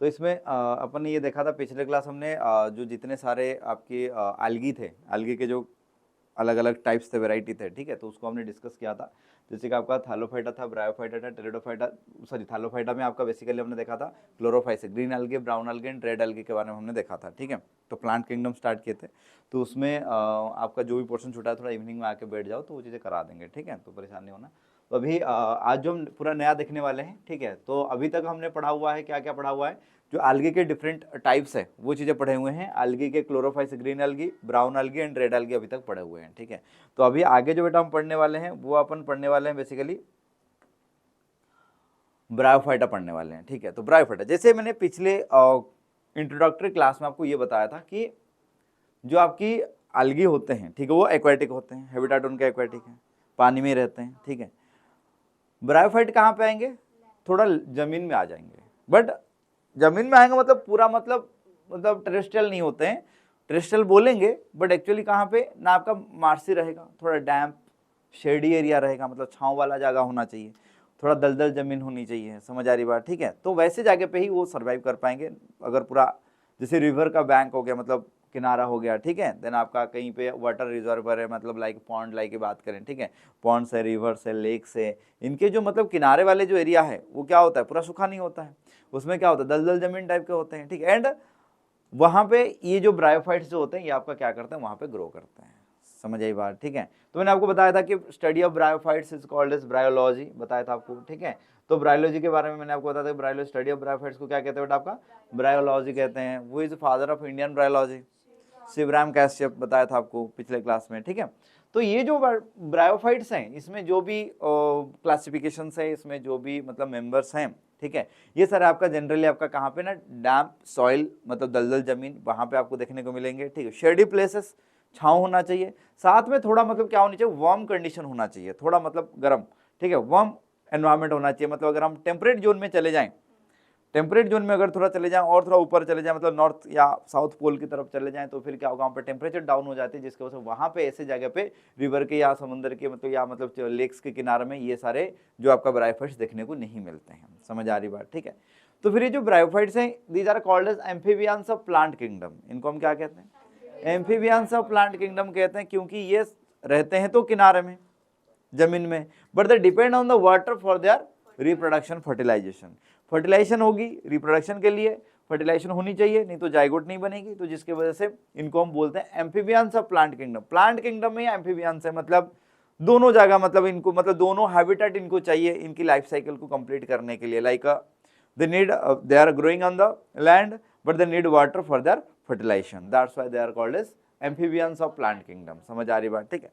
तो इसमें अपन ने ये देखा था पिछले क्लास हमने जो जितने सारे आपके एल्गी थे, एल्गी के जो अलग अलग टाइप्स थे, वैरायटी थे, ठीक है, तो उसको हमने डिस्कस किया था। जैसे कि आपका थैलोफाइटा था, ब्रायोफाइटा था, टेरिडोफाइटा, सॉरी थैलोफाइटा में आपका बेसिकली हमने देखा था chlorophyceae, green algae, brown algae and red algae के बारे में हमने देखा था, ठीक है। तो प्लांट किंगडम स्टार्ट किए थे, तो उसमें आपका जो भी पोर्शन छूटा है थोड़ा इवनिंग में आके बैठ जाओ तो वो चीज़ें करा देंगे, ठीक है, तो परेशान नहीं होना। तो अभी आज जो हम पूरा नया देखने वाले हैं, ठीक है, तो अभी तक हमने पढ़ा हुआ है, क्या क्या पढ़ा हुआ है, जो एल्गी के डिफरेंट टाइप्स है वो चीज़ें पढ़े हुए हैं। एल्गी के chlorophyceae, green algae, brown algae and red algae अभी तक पढ़े हुए हैं, ठीक है। तो अभी आगे जो बेटा हम पढ़ने वाले हैं वो अपन पढ़ने वाले हैं बेसिकली ब्रायोफाइटा पढ़ने वाले हैं, ठीक है। तो ब्रायोफाइटा, जैसे मैंने पिछले इंट्रोडक्टरी क्लास में आपको ये बताया था कि जो आपकी एल्गी होते हैं, ठीक है, वो एक्वेटिक होते हैं, हैबिटेट उनका एक्वेटिक है, पानी में रहते हैं, ठीक है। ब्रायोफाइट कहाँ पे आएंगे, थोड़ा जमीन में आ जाएंगे, बट जमीन में आएंगे मतलब पूरा मतलब टेरेस्ट्रियल नहीं होते हैं, टेरेस्ट्रियल बोलेंगे बट एक्चुअली कहाँ पे ना, आपका मार्सी रहेगा, थोड़ा डैम्प शेडी एरिया रहेगा, मतलब छांव वाला जगह होना चाहिए, थोड़ा दलदल जमीन होनी चाहिए, समझ आ रही बात, ठीक है। तो वैसे जगह पे ही वो सर्वाइव कर पाएंगे। अगर पूरा जैसे रिवर का बैंक हो गया, मतलब किनारा हो गया, ठीक है, देन आपका कहीं पे वाटर रिजर्वर है, मतलब लाइक पॉन्ड लाइक की बात करें, ठीक है, पॉन्ड से, रिवर से, लेक से, इनके जो मतलब किनारे वाले जो एरिया है वो क्या होता है, पूरा सूखा नहीं होता है, उसमें क्या होता है, दलदल जमीन टाइप के होते हैं, ठीक है। एंड वहां पे ये जो ब्रायोफाइट्स जो होते हैं ये आपका क्या करते हैं, वहां पे ग्रो करते हैं, समझ आई बात, ठीक है। तो मैंने आपको बताया था कि study of bryophytes is called as bryology, बताया था आपको, ठीक है। तो ब्रायोलॉजी के बारे में मैंने आपको बताया था, ब्रायोलॉजी स्टडी ऑफ ब्रायोफाइट्स को क्या कहते हैं बेटा, आपका ब्रायोलॉजी कहते हैं। वो is father of Indian bryology, Shivram Kashyap, बताया था आपको पिछले क्लास में, ठीक है। तो ये जो ब्रायोफाइट्स हैं, इसमें जो भी क्लासिफिकेशन है, इसमें जो भी मतलब मेंबर्स हैं, ठीक है, ये सारे आपका जनरली आपका कहाँ पे ना, डैम्प सॉइल, मतलब दलदल जमीन, वहां पे आपको देखने को मिलेंगे, ठीक है। शेडी प्लेसेस, छांव होना चाहिए, साथ में थोड़ा मतलब क्या होनी चाहिए, वार्म कंडीशन होना चाहिए, थोड़ा मतलब गर्म, ठीक है, वार्म एनवायरमेंट होना चाहिए। मतलब अगर हम टेम्परेट जोन में चले जाएं, टेम्परेट जोन में अगर थोड़ा चले जाएं और थोड़ा ऊपर चले जाएं, मतलब नॉर्थ या साउथ पोल की तरफ चले जाएं, तो फिर क्या होगा, वहाँ पे टेम्परेचर डाउन हो जाती है, जिसकी वजह से वहाँ पे ऐसे जगह पे रिवर के या समुद्र के मतलब या मतलब लेक्स के किनारे में ये सारे जो आपका ब्रायोफाइट्स देखने को नहीं मिलते हैं, समझ आ रही बात, ठीक है। तो फिर ये जो ब्रायोफाइट्स हैं, these are called as amphibians of plant kingdom, इनको हम क्या कहते हैं, एम्फीबियंस ऑफ प्लांट किंगडम कहते हैं, क्योंकि ये रहते हैं तो किनारे में, जमीन में, but they depend on the water for their reproduction, fertilisation, fertilisation होगी रिप्रोडक्शन के लिए, फर्टिलाइजेशन होनी चाहिए, नहीं तो जाइगोट नहीं बनेगी, तो जिसकी वजह से इनको हम बोलते हैं amphibians of plant kingdom. Plant kingdom में एम्फीबियंस है, मतलब दोनों जगह, मतलब इनको मतलब दोनों हैबिटेट इनको चाहिए इनकी लाइफ साइकिल को कंप्लीट करने के लिए, like they need, they are growing on the land but they need water for their fertilisation, that's why they are called as amphibians of plant kingdom, समझ आ रही बात, ठीक है।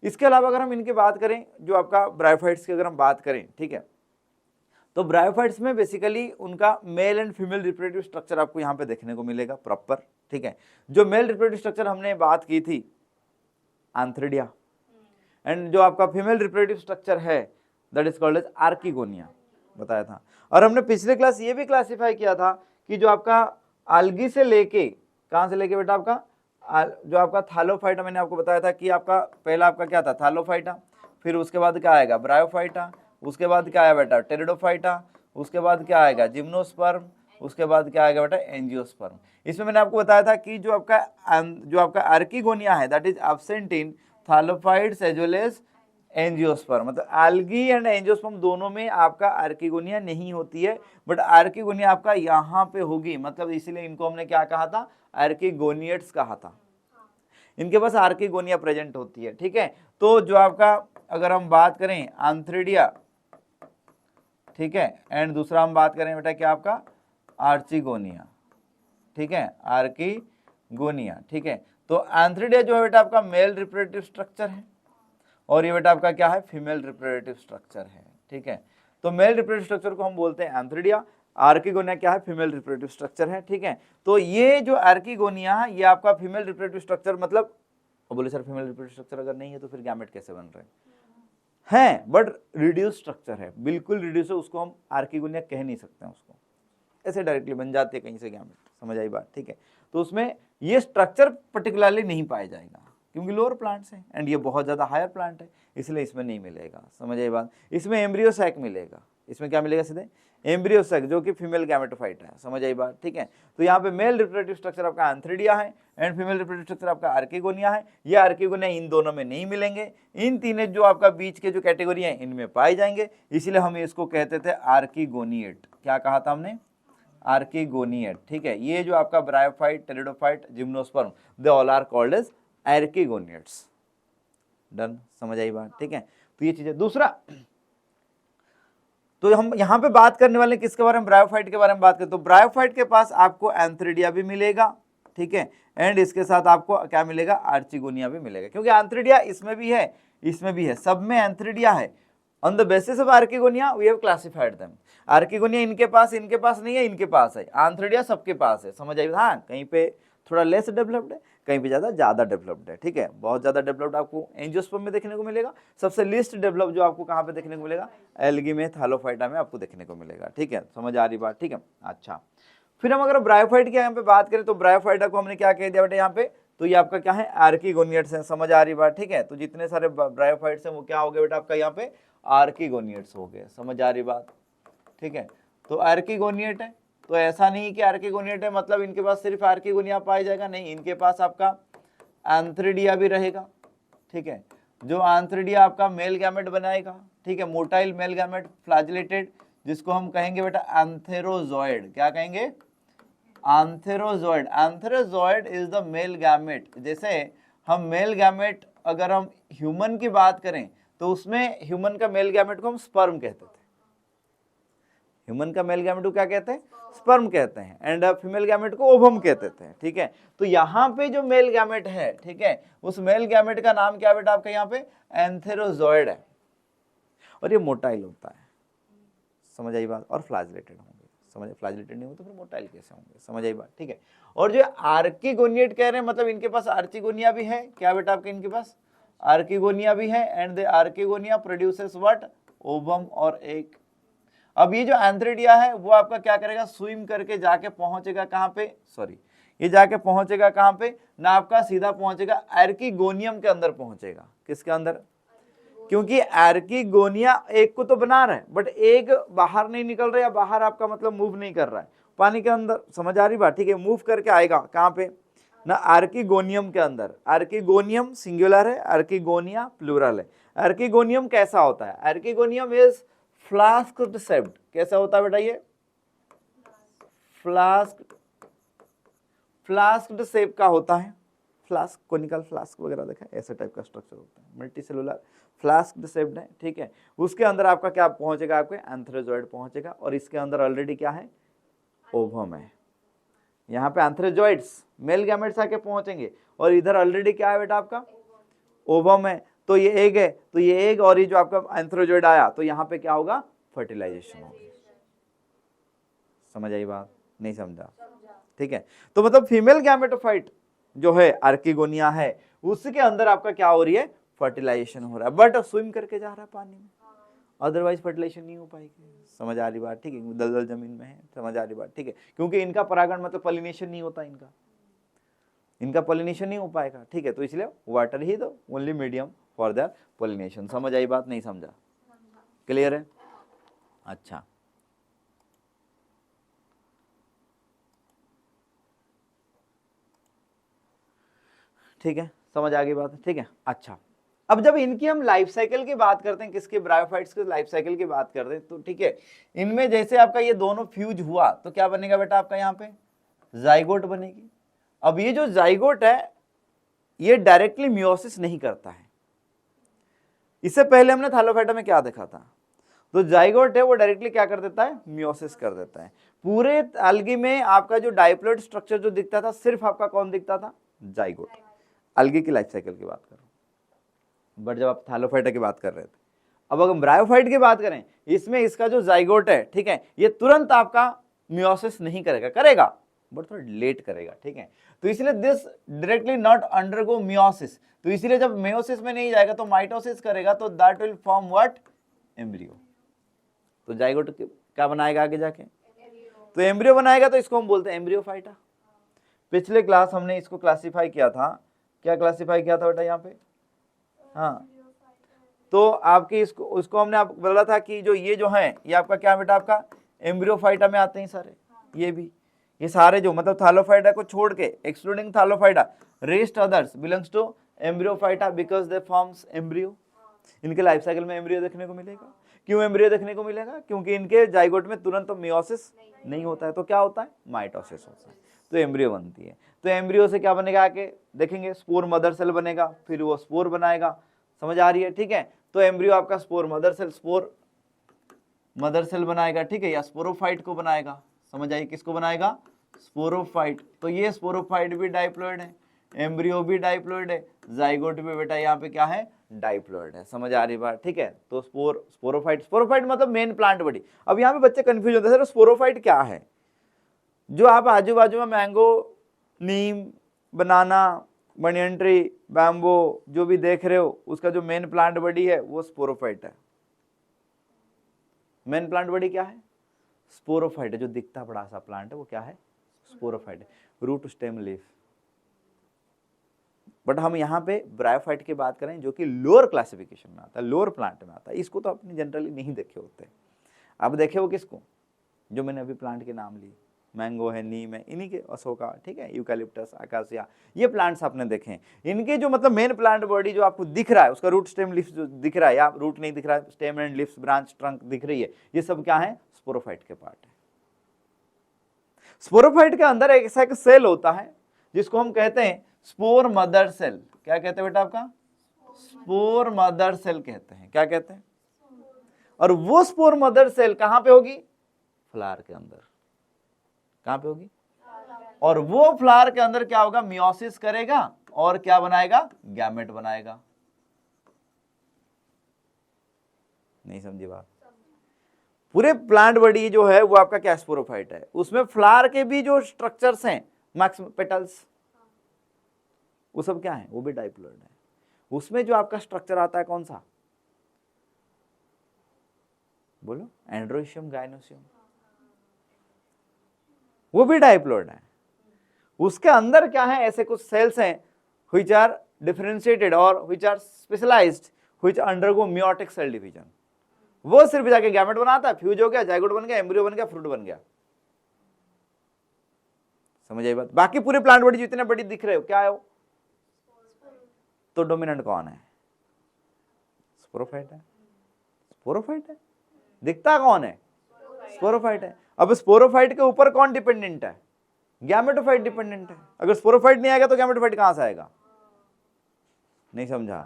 इसके अलावा अगर हम इनकी बात करें, जो आपका ब्रायोफाइट्स की अगर हम बात करें, ठीक है, तो ब्रायोफाइट्स में बेसिकली उनका male and female reproductive structure आपको यहाँ पे देखने को मिलेगा प्रॉपर, ठीक है। जो मेल रिप्रोडक्टिव स्ट्रक्चर हमने बात की थी एंथ्रिडिया, एंड जो आपका फीमेल रिप्रोडक्टिव स्ट्रक्चर है that is called as archegonia, बताया था। और हमने पिछले क्लास ये भी क्लासिफाई किया था कि जो आपका आल्गी से लेके, कहां से लेके बेटा, आपका जो आपका थैलोफाइटा, मैंने आपको बताया था कि आपका पहला आपका क्या था, थैलोफाइटा, फिर उसके बाद क्या आएगा, ब्रायोफाइटा, उसके बाद क्या आया बेटा, टेरिडोफाइटा, उसके बाद क्या आएगा, जिम्नोस्पर्म, उसके बाद क्या आएगा बेटा, एंजियोस्पर्म। इसमें मैंने आपको बताया था कि जो आपका आर्किगोनिया है that is absent in thallophytes as well as angiosperm, मतलब एल्गी एंड एंजियोस्पर्म दोनों में आपका आर्किगोनिया नहीं होती है, बट आर्किगोनिया आपका यहाँ पे होगी, मतलब इसीलिए इनको हमने क्या कहा था, आर्किगोनिएट्स कहा था, इनके पास आर्किगोनिया प्रेजेंट होती है, ठीक है। तो जो आपका अगर हम बात करें एंथ्रिडिया, ठीक है, एंड दूसरा हम बात करें बेटा क्या, आपका आर्चिगोनिया, ठीक है, आर्किगोनिया, ठीक है। तो एंथ्रिडिया जो है बेटा आपका मेल रिप्रोडक्टिव स्ट्रक्चर है, और ये बेटा आपका क्या है, फीमेल रिप्रोडक्टिव स्ट्रक्चर है, ठीक है। तो मेल रिप्रोडक्टिव स्ट्रक्चर को हम बोलते हैं एंथ्रिडिया, आर्किगोनिया क्या है, फीमेल रिप्रोडक्टिव स्ट्रक्चर है, ठीक है। तो ये जो आर्किगोनिया है ये आपका फीमेल रिप्रोडक्टिव स्ट्रक्चर, मतलब बोले सर फीमेल रिप्रोडक्टिव स्ट्रक्चर अगर नहीं है तो फिर गैमेट कैसे बन रहे हैं, बट रिड्यूस स्ट्रक्चर है, बिल्कुल रिड्यूस है, उसको हम आर्किगोनिया कह नहीं सकते हैं, उसको ऐसे डायरेक्टली बन जाती है कहीं से गैमेट, समझ आई बात, ठीक है। तो उसमें ये स्ट्रक्चर पर्टिकुलरली नहीं पाया जाएगा क्योंकि लोअर प्लांट्स हैं, एंड ये बहुत ज़्यादा हायर प्लांट है, इसलिए इसमें नहीं मिलेगा, समझ आई बात। इसमें एम्ब्रियो सैक मिलेगा, इसमें क्या मिलेगा सीधे, एम्ब्रियो सेक्स जो कि फीमेल गैमेटोफाइट है, समझ आई बात, ठीक है। तो यहाँ पे मेल रिप्रोडक्टिव स्ट्रक्चर आपका एंथ्रिडिया है एंड फीमेल रिप्रोडक्टिव स्ट्रक्चर आपका आर्किगोनिया है। ये आर्किगोनिया इन दोनों में नहीं मिलेंगे, इन तीनों जो आपका बीच के जो कैटेगरी है इनमें पाए जाएंगे, इसलिए हम इसको कहते थे आर्किगोनिएट। क्या कहा था हमने? आर्किगोनिएट, ठीक है। ये जो आपका bryophyte, pteridophyte, gymnosperm, they all are called as archegoniates. Done, समझ आई बात, ठीक है। तो ये चीज है। दूसरा, तो हम यहाँ पे बात करने वाले किसके बारे में? ब्रायोफाइट के बारे में बात करें तो ब्रायोफाइट के पास आपको एंथ्रिडिया भी मिलेगा, ठीक है, एंड इसके साथ आपको क्या मिलेगा? आर्चिगोनिया भी मिलेगा, क्योंकि एंथ्रिडिया इसमें भी है, इसमें भी है, सब में एंथ्रिडिया है। On the basis of archegonia we have classified them. Archegonia इनके पास नहीं है, इनके पास है। एंथ्रिडिया सबके पास है, समझ आई? हाँ, कहीं पे थोड़ा लेस डेवलप्ड है, कहीं पे ज्यादा डेवलप्ड है, ठीक है। बहुत ज्यादा डेवलप्ड आपको एंजियोस्पर्म में देखने को मिलेगा, सबसे लीस्ट डेवलप जो आपको कहाँ पे देखने को मिलेगा? एल्गी में, थैलोफाइटा में आपको देखने को मिलेगा, ठीक है। समझ आ रही बात, ठीक है। अच्छा, फिर हम अगर ब्रायोफाइट की यहाँ पे बात करें तो ब्रायोफाइटा को हमने क्या कह दिया बेटा यहाँ पे? तो ये आपका क्या है? आर्किगोनिएट्स है, समझ आ रही बात, ठीक है। तो जितने सारे ब्रायोफाइट्स हैं वो क्या हो गए बेटा आपका यहाँ पे? आर्किगोनिएट्स हो गए, समझ आ रही बात, ठीक है। तो आर्किगोनिएट है, तो ऐसा नहीं कि आर्किगोनिएट है मतलब इनके पास सिर्फ आर्किगोनिया पाया जाएगा, नहीं, इनके पास आपका एंथ्रिडिया भी रहेगा, ठीक है। जो एंथ्रिडिया आपका मेल गैमेट बनाएगा, ठीक है, मोटाइल मेल गैमेट, फ्लैजिलेटेड, जिसको हम कहेंगे बेटा एंथेरोजॉइड। क्या कहेंगे? Antherozoid. Antherozoid is the male gamete. जैसे हम मेल गैमेट, अगर हम ह्यूमन की बात करें तो उसमें ह्यूमन का मेल गैमेट को हम स्पर्म कहते थे। ह्यूमन का मेल गैमेट को क्या कहते हैं? स्पर्म कहते हैं, एंड फीमेल गैमेट को ओवम कहते थे, ठीक है। तो यहाँ पे जो मेल गैमेट है, ठीक है, उस मेल गैमेट का नाम क्या बेटा आपका यहाँ पे? एंथेरोजॉइड है, और ये मोटाइल होता है, समझ आई बात, और फ्लैजिलेटेड होंगे, समझ, फ्लैजिलेटेड नहीं हो तो फिर मोटाइल कैसे होंगे, समझ आई बात, ठीक है। और जो आर्किगोनिएट कह रहे हैं मतलब इनके पास आर्चिगोनिया भी है, क्या बेटा आपके इनके पास? आर्किगोनिया भी है, and the archegonia produces what? Ovum और एग। अब ये जो एंथ्रिडिया है वो आपका क्या करेगा? स्विम करके जाके पहुंचेगा कहां पे? सॉरी, ये जाके पहुंचेगा कहां पे? ना आपका सीधा पहुंचेगा आर्किगोनियम के अंदर पहुंचेगा। किसके अंदर? क्योंकि आर्किगोनिया एक को तो बना रहा है, बट एक बाहर नहीं निकल रहा है, बाहर आपका मतलब मूव नहीं कर रहा है पानी के अंदर, समझ आ रही बात, ठीक है। मूव करके आएगा कहां पे? ना आर्किगोनियम के अंदर। आर्किगोनियम सिंगुलर है, आर्किगोनिया प्लूरल है। आर्किगोनियम कैसा होता है? Archegonium is flasked shaped. कैसा होता है बेटा ये? फ्लास्क्ड शेप का होता है। फ्लास्क, कोनिकल फ्लास्क वगैरह देखा है, ऐसे टाइप का स्ट्रक्चर होता है, मल्टी सेलुलर फ्लास्क्ड शेप्ड है, ठीक है। उसके अंदर आपका क्या पहुंचेगा? आपके एंथ्रेजॉइड पहुंचेगा, और इसके अंदर ऑलरेडी क्या है? ओवम है। यहाँ पे एंथ्रेजॉइड्स मेल गैमेट्स आके पहुंचेंगे, और इधर ऑलरेडी क्या है बेटा आपका? ओवम है। तो ये एग है, तो ये एग और ये जो आपका एंथ्रोजॉइड आया, तो यहाँ पे क्या होगा? फर्टिलाइजेशन होगी। समझ आई बात? नहीं समझा, ठीक है। तो मतलब फीमेल गैमेटोफाइट जो है आर्किगोनिया है, उसके अंदर आपका क्या हो रही है? फर्टिलाइजेशन हो रहा है, बट स्विम करके जा रहा है पानी में, अदरवाइज फर्टिलाइजेशन नहीं हो पाएगी। समझ आ रही बात, ठीक है। दलदल जमीन में है, समझ आ रही बात, ठीक है। क्योंकि इनका परागण मतलब पॉलिनेशन नहीं होता, इनका पॉलिनेशन नहीं हो पाएगा, ठीक है। तो इसलिए water he the only medium for the pollination. समझ आई बात? नहीं समझा? क्लियर है? अच्छा, ठीक है, समझ आ गई बात, ठीक है। अच्छा, अब जब इनकी हम लाइफ साइकिल की बात करते हैं, किसके? ब्रायोफाइट्स के लाइफ साइकिल की बात करते हैं, तो ठीक है, इनमें जैसे आपका ये दोनों फ्यूज हुआ तो क्या बनेगा बेटा आपका यहाँ पे? जाइगोट बनेगी। अब ये जो जाइगोट है ये डायरेक्टली मियोसिस नहीं करता है। इससे पहले हमने थैलोफाइटा में क्या देखा था? तो जाइगोट है वो डायरेक्टली क्या कर देता है? मियोसिस कर देता है। पूरे एल्गी में आपका जो डाइप्लॉइड स्ट्रक्चर जो दिखता था, सिर्फ आपका कौन दिखता था? जाइगोट। एल्गी की लाइफ साइकिल की बात करो, बट जब आप थैलोफाइटा की बात कर रहे थे, अब अगर ब्रायोफाइट की बात करें, इसमें इसका जो जाइगोट है, ठीक है, ये तुरंत आपका मियोसिस नहीं करेगा, बट थोड़ा लेट करेगा, ठीक है। तो इसलिए this directly not undergo meiosis. तो इसलिए जब मियोसिस में नहीं जाएगा तो माइटोसिस करेगा, तो that will form what? Embryo. तो जाइगोट क्या बनाएगा आगे जाके? तो एम्ब्रियो बनाएगा, तो इसको हम बोलते हैं एम्ब्रियोफाइटा। पिछले क्लास हमने इसको क्लासिफाई किया था, क्या क्लासिफाई किया था बेटा यहाँ पे? हाँ, तो आपकी उसको हमने आपको बोला था कि जो ये जो है ये आपका क्या बेटा? आपका एम्ब्रियोफाइटा में आते हैं सारे, ये भी, ये सारे जो मतलब थैलोफाइटा को छोड़ के, excluding thallophyta, rest others belongs to embryophyta because they forms embryo. इनके लाइफ साइकिल में एम्ब्रियो देखने को मिलेगा। क्यों एम्ब्रियो देखने को मिलेगा? क्योंकि इनके जाइगोट में तुरंत तो मियोसिस नहीं होता है, तो क्या होता है? माइटोसिस होता है, तो एम्ब्रियो बनती है। तो एम्ब्रियो से क्या बनेगा आके देखेंगे, स्पोर मदर सेल बनेगा, फिर वो स्पोर बनाएगा। समझ आ रही है? ठीक है, तो एम्ब्रियो आपका स्पोर मदर सेल बनाएगा, ठीक है, या स्पोरोफाइट को बनाएगा। समझ आई? किसको बनाएगा? स्पोरोफाइट। तो ये स्पोरोफाइट भी डाइप्लॉइड है, एम्ब्रियो भी डाइप्लॉइड है, जाइगोट भी बेटा यहाँ पे क्या है? डाइप्लॉइड है। समझ आ रही बात? ठीक है, तो स्पोरोफाइट मतलब मेन प्लांट बॉडी। अब यहाँ पे बच्चे कंफ्यूज होते हैं, सर स्पोरोफाइट क्या है? जो आप आजू बाजू में मैंगो, नीम, बनाना, बनियन ट्री, बैम्बो जो भी देख रहे हो, उसका जो मेन प्लांट बॉडी है वो स्पोरोफाइट है। मेन प्लांट बॉडी क्या है? स्पोरोफाइट है। जो दिखता बड़ा सा प्लांट है वो क्या है? स्पोरोफाइट है, रूट, स्टेम, लीफ। बट हम यहाँ पे ब्रायोफाइट की बात करें जो कि लोअर क्लासिफिकेशन में आता है, लोअर प्लांट में आता है। इसको तो अपने जनरली नहीं देखे होते। अब देखे हो किसको? जो मैंने अभी प्लांट के नाम लिए, मैंगो है, नीम है, इन्हीं के, अशोका, ठीक है, यूकैलिप्टस, अकासिया, ये प्लांट्स आपने देखे हैं। इनके जो मतलब मेन प्लांट बॉडी जो आपको दिख रहा है, उसका रूट, स्टेम, लीफ जो दिख रहा है, या रूट नहीं दिख रहा है, stem and leaves, branch, trunk दिख रही है, ये सब क्या है? स्पोरोफाइट के पार्ट है। स्पोरोफाइट के अंदर एक ऐसा सेल होता है जिसको हम कहते हैं स्पोर मदर सेल। क्या कहते हैं बेटा आपका? स्पोर मदर सेल कहते हैं। क्या कहते हैं? और वो स्पोर मदर सेल कहां पे होगी? फ्लावर के अंदर। कहां पे होगी? और वो फ्लावर के अंदर क्या होगा? मियोसिस करेगा और क्या बनाएगा? गैमेट बनाएगा। नहीं समझी बात? पूरे प्लांट बॉडी जो है वो आपका क्या? स्पोरोफाइट है। उसमें फ्लावर के भी जो स्ट्रक्चर्स हैं, मैक्सिमम पेटल्स, वो सब क्या है? वो भी डाइप्लॉइड है। उसमें जो आपका स्ट्रक्चर आता है कौन सा? बोलो, एंड्रोशियम, गायनोशियम, वो भी डाइप्लॉइड है। उसके अंदर क्या है? ऐसे कुछ सेल्स हैं which are differentiated और which are specialized, which undergo meiotic cell division। वो सिर्फ जाके गैमेट बनाता है, फ्यूज हो गया, जाइगोट बन गया, एम्ब्रियो बन गया, फ्रूट बन गया। समझ आई बात? बाकी पूरे प्लांट बॉडी जितने बड़ी दिख रहे हो, क्या है वो? तो डोमिनेंट कौन है? स्पोरोफाइट है। स्पोरोफाइट है। दिखता कौन है? स्पोरोफाइट है। अब स्पोरोफाइट के ऊपर कौन डिपेंडेंट है? गैमेटोफाइट डिपेंडेंट है। अगर स्पोरोफाइट नहीं आएगा तो गैमेटोफाइट कहां से आएगा? नहीं समझा?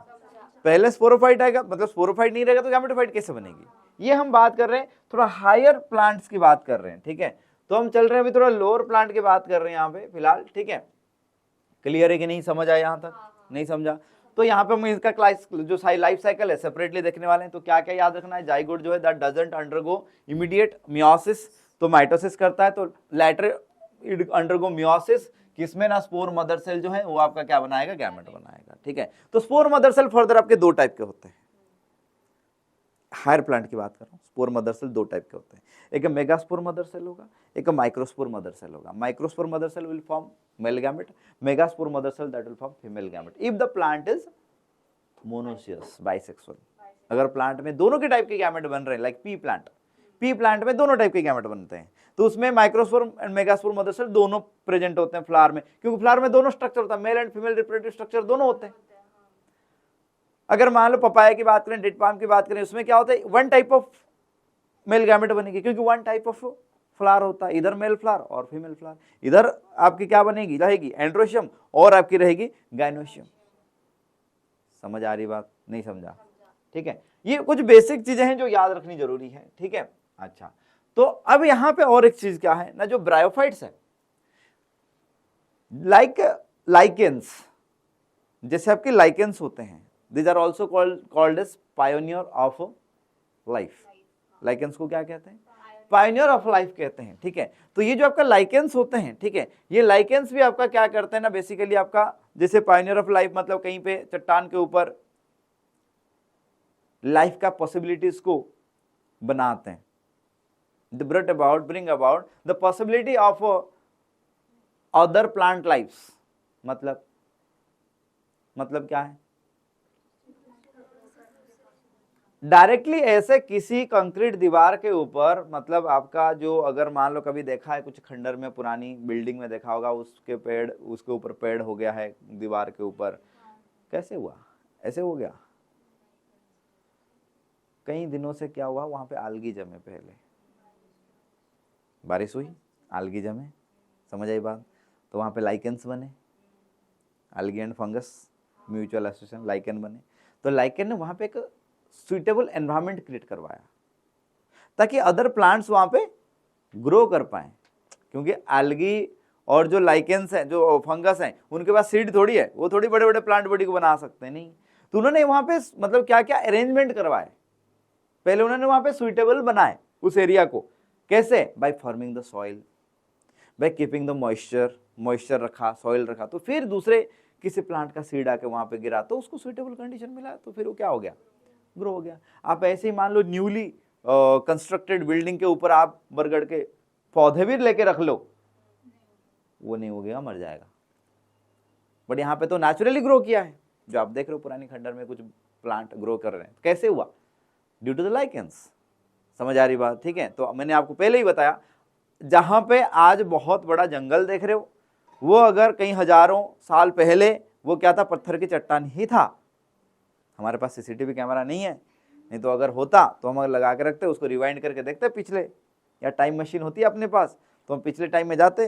पहले स्पोरोफाइट आएगा, मतलब स्पोरोफाइट नहीं रहेगा तो गैमेटोफाइट कैसे बनेगी? ये हम बात कर रहे हैं, थोड़ा हायर प्लांट्स की बात कर रहे हैं, ठीक है। तो हम चल रहे हैं अभी थोड़ा लोअर प्लांट की बात कर रहे हैं यहाँ पे फिलहाल, ठीक है। क्लियर है कि नहीं? समझ आया यहाँ तक? नहीं समझा? तो यहाँ पे हम इसका क्लास जो लाइफ साइकिल है सेपरेटली देखने वाले हैं। तो क्या क्या याद रखना है? जाइगोट जो है that doesn't undergo immediate meiosis, तो माइटोसिस करता है, तो लेटर अंडरगो मियोसिस, किसमें ना? स्पोर मदर सेल जो है वो आपका क्या बनाएगा? गैमेट बनाएगा, ठीक है। तो स्पोर मदर सेल फर्दर आपके दो टाइप के होते हैं। हायर प्लांट की बात कर रहा हूँ, स्पोर मदर सेल दो टाइप के होते हैं। एक मेगास्पोर मदर सेल होगा, एक माइक्रोस्पोर मदर सेल होगा। Microspore mother cell will form male gamete, megaspore mother cell that will form female gamete if the plant is monoecious, bisexual. अगर plant में दोनों के टाइप के गैमेट बन रहे हैं, लाइक पी प्लांट में दोनों टाइप के गैमेट बनते हैं, तो उसमें microspore and megaspore mother cell दोनों प्रेजेंट होते हैं फ्लावर में, क्योंकि फ्लावर में दोनों स्ट्रक्चर होता है, male and female reproductive structure दोनों होते हैं। अगर मान लो पपाया की बात करें, डेट पाम की बात करें, उसमें क्या होता है? One type of male gamete बनेगी, क्योंकि वन टाइप ऑफ फ्लावर होता है, इधर मेल फ्लावर और फीमेल फ्लावर। इधर आपकी क्या बनेगी? रहेगी एंड्रोशियम और आपकी रहेगी गायनोशियम। समझ आ रही बात? नहीं समझा? ठीक है, ये कुछ बेसिक चीजें हैं जो याद रखनी जरूरी है, ठीक है। अच्छा, तो अब यहां पे और एक चीज क्या है ना, जो ब्रायोफाइट्स है, लाइक लाइकेंस, जैसे आपके लाइकेंस होते हैं, these are also called as pioneer of life। Lichens को क्या कहते हैं? पायोनियर ऑफ लाइफ कहते हैं, ठीक है। तो ये जो आपका लाइकेंस होते हैं, ठीक है, ये लाइकेंस भी आपका क्या करते हैं ना, बेसिकली आपका जैसे पायोनियर ऑफ लाइफ मतलब कहीं पे चट्टान के ऊपर लाइफ का पॉसिबिलिटीज को बनाते हैं। bring about the possibility of other plant lives। मतलब क्या है? डायरेक्टली ऐसे किसी कंक्रीट दीवार के ऊपर, मतलब आपका जो, अगर मान लो कभी देखा है कुछ खंडर में, पुरानी बिल्डिंग में देखा होगा, उसके पेड़, उसके ऊपर पेड़ हो गया है दीवार के ऊपर, कैसे हुआ? ऐसे हो गया। कई दिनों से क्या हुआ, वहां पे आलगी जमे, पहले बारिश हुई, आलगी जमे, समझ आई बात? तो वहां पे लाइकेंस बने, algae and fungus mutual association, lichen बने। तो लाइकेन ने वहां पे एक सुइटेबल एनवायरनमेंट क्रिएट करवाया ताकि अदर प्लांट्स वहां पे ग्रो कर पाए, क्योंकि आलगी और जो लाइकेंस हैं, जो फंगस हैं, उनके पास सीड थोड़ी है, वो थोड़ी बड़े बड़े प्लांट बॉडी को बना सकते हैं, नहीं। तो उन्होंने वहां पे मतलब क्या क्या अरेंजमेंट करवाए, पहले उन्होंने वहां पे सुइटेबल बनाए उस एरिया को, कैसे? By forming the soil, by keeping the moisture रखा, सॉइल रखा, तो फिर दूसरे किसी प्लांट का सीड आके वहां पे गिरा तो उसको सुइटेबल कंडीशन मिला, तो फिर वो क्या हो गया, ग्रो हो गया। आप ऐसे ही मान लो न्यूली कंस्ट्रक्टेड बिल्डिंग के ऊपर आप बरगद के पौधे भी लेके रख लो, वो नहीं उगेगा, मर जाएगा। बट यहाँ पे तो नेचुरली ग्रो किया है, जो आप देख रहे हो पुरानी खंडर में कुछ प्लांट ग्रो कर रहे हैं, कैसे हुआ? Due to the lichens. समझ आ रही बात? ठीक है। तो मैंने आपको पहले ही बताया, जहां पे आज बहुत बड़ा जंगल देख रहे हो, वो अगर कई हजारों साल पहले वो क्या था, पत्थर की चट्टान ही था। हमारे पास सीसीटीवी कैमरा नहीं है, नहीं तो अगर होता तो हम लगा के रखते, उसको रिवाइंड करके देखते पिछले, या टाइम मशीन होती है अपने पास तो हम पिछले टाइम में जाते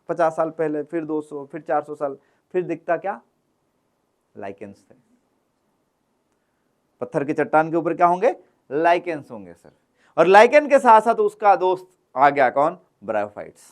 50 साल पहले, फिर 200, फिर 400 साल, फिर दिखता क्या, लाइकेंस थे। पत्थर की चट्टान के ऊपर क्या होंगे, लाइकेंस होंगे सर। और लाइकेन के साथ साथ उसका दोस्त आ गया कौन, ब्रायोफाइट्स।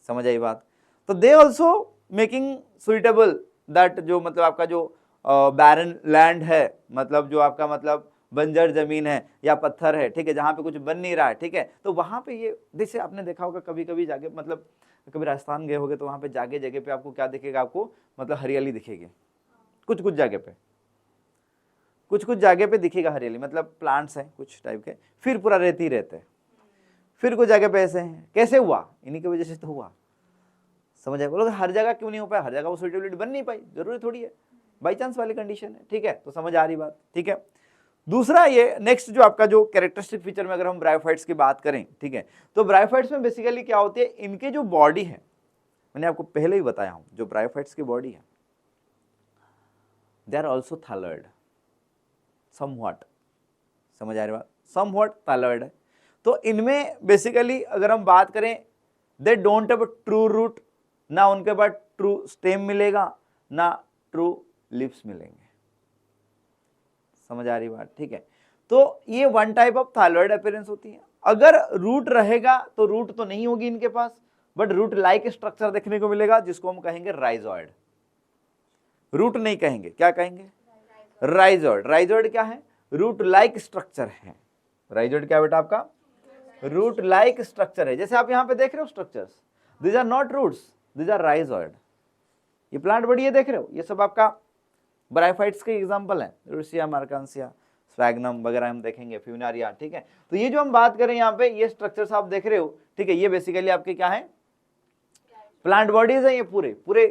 समझ आई बात? तो they also making suitable that, जो मतलब आपका जो बैरन लैंड है, मतलब जो आपका मतलब बंजर जमीन है या पत्थर है, ठीक है, जहां पे कुछ बन नहीं रहा है, ठीक है, तो वहां पे ये, जैसे आपने देखा होगा कभी कभी जाके, मतलब कभी राजस्थान गए होगे तो वहां पे जागे जगह पे आपको क्या दिखेगा, आपको मतलब हरियाली दिखेगी, कुछ कुछ जगह पे, कुछ कुछ जगह पे दिखेगा हरियाली, मतलब प्लांट्स हैं कुछ टाइप के, फिर पूरा रेती रहते हैं, फिर कुछ जगह पे ऐसे हैं। कैसे हुआ? इन्हीं की वजह से तो हुआ। समझ आए? बोलोगे हर जगह क्यों नहीं हो पाया, हर जगह वो सुइटेबिलिटी बन नहीं पाई, जरूरी थोड़ी है, बाई चांस वाली कंडीशन है, ठीक है। तो समझ आ रही बात? ठीक है। दूसरा ये नेक्स्ट जो आपका जो कैरेक्टरिस्टिक फीचर में अगर हम ब्रायोफाइट्स की बात करें, ठीक है, तो ब्रायोफाइट्स में बेसिकली क्या होती है, इनके जो बॉडी है, मैंने आपको पहले ही बताया हूं, जो ब्रायोफाइट्स की बॉडी है, दे आर ऑल्सो थायलॉइड समव्हाट। समझ आ रही बात? समव्हाट थायलॉइड है। तो इनमें बेसिकली अगर हम बात करें, they don't have true root, ना उनके पास ट्रू स्टेम मिलेगा, ना ट्रू लिप्स मिलेंगे। समझ आ रही बात? ठीक है। तो ये वन टाइप ऑफ थायलॉइड अपीयरेंस होती है। अगर रूट रहेगा तो रूट तो नहीं होगी इनके पास, बट रूट लाइक स्ट्रक्चर देखने को मिलेगा, जिसको हम कहेंगे राइजॉइड। रूट नहीं कहेंगे, क्या कहेंगे, राइजॉइड। राइजॉइड क्या है, रूट लाइक स्ट्रक्चर है। राइजॉइड क्या बेटा आपका, रूट लाइक स्ट्रक्चर है। जैसे आप यहां पे देख रहे हो structures, these are not roots, these are rhizoid. ये प्लांट बड़ी है, देख रहे हो, ये सब आपका ब्रायोफाइट्स के एग्जांपल है, रुसिया, मार्कांसिया, स्फैग्नम वगैरह हम देखेंगे, फ्यूनारिया, ठीक है। तो ये जो हम बात करें यहाँ पे, ये स्ट्रक्चर्स आप देख रहे हो, ठीक है, ये बेसिकली आपके क्या है, प्लांट बॉडीज है, ये पूरे पूरे